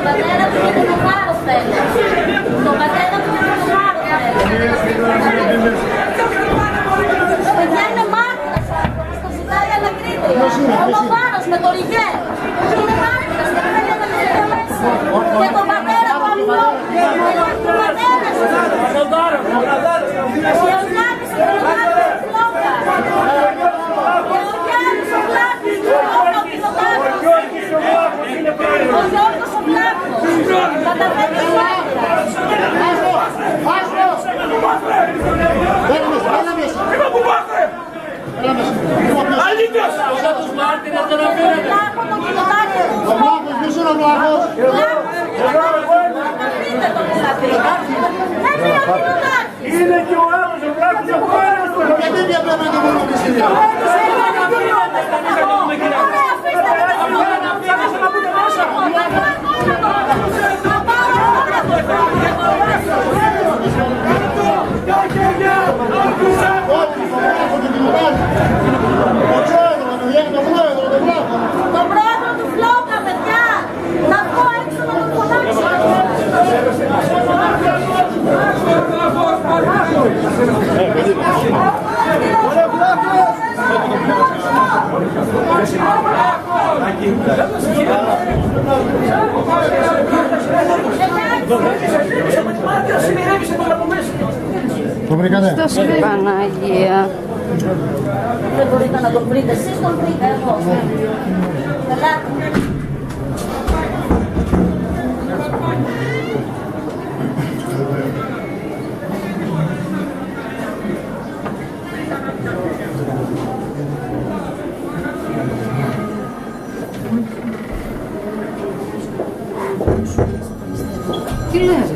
πατέρα του και τον Βάρο θέλει. Τον πατέρα του και τον Βάρο θέλει. Παιδιά είναι μάρτυρας άνθρωπος, το ζητάει ανακρίτρια. Ο Βάρος με το Ριγέ. Είναι μάρτυρας και θέλει ανακρίτρια μέσα. Και τον πατέρα του Αμιλόπουλου. Και τον πατέρα σου. Και ο Γιάννης ο Πλάτης Φλόγκα. Και ο Γιάννης ο Πλάτης Φλόγκα. Ο Γιώργος ο Πλάτος. Καταθέτει ο μάρτυρας. Αλήθειας! Όλα τους μάρτυρες δεν αφήνετε! Ο Βλάχος, ποιος είναι ο Βλάχος? Είναι και ο άλλος ο Βλάχος ο Βλάχος! Γιατί διαπρέπετε μόνο τη στιγμή? Τον πρόεδρο του Φλόγκα, παιδιά! Να βγω έξω να τον φωνάξω! Το βρήκατε? Χριστός η Παναγία. Δεν μπορείτε να τον βρείτε, εσείς τον βρείτε, εγώ. Καλά. Τι λες?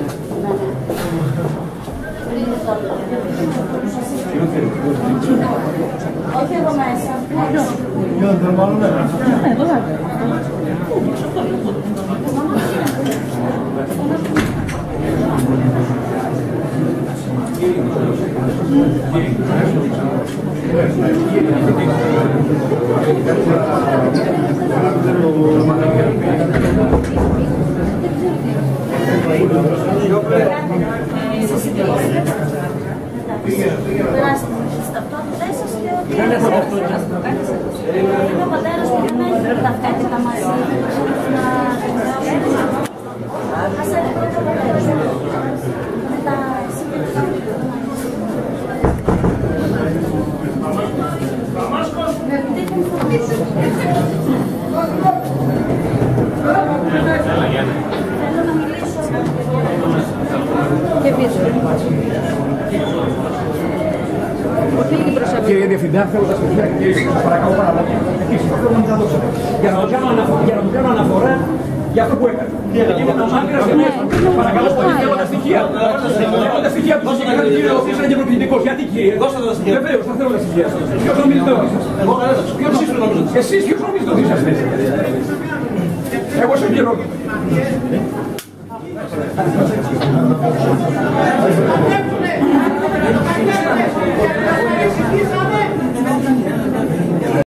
Όχι εδώ μέσα. Περάστε στις ταυτότητες σας και ότι είναι ο πατέρας μου δεν έχει ταυτότητα μαζί. Ας έρθει ο πατέρας μου. Με τα συγκεκριμένα. Θέλω να μιλήσω. Και πίσω. Κύριε Διευθυντά, θέλω τα στοιχεία και σας παρακαλώ πάρα πολύ. Επίσης, θέλω να το ξέρω. Για να το κάνω αναφορά για αυτό που έκανε. Είναι το μάκρυνας και μέσα. Παρακαλώ πολύ, θέλω τα στοιχεία. Θέλω τα στοιχεία που σας έκανε ο κύριος, ο οποίος είναι και προπληκτικός. Γιατί κύριε, βεβαίως, θα θέλω τα στοιχεία. Ποιος νομίζετε ότι είσαστε? Ποιος νομίζετε ότι είσαστε? Εσείς ποιος νομίζετε ότι είσαστε? Εγώ σε πληρώνω.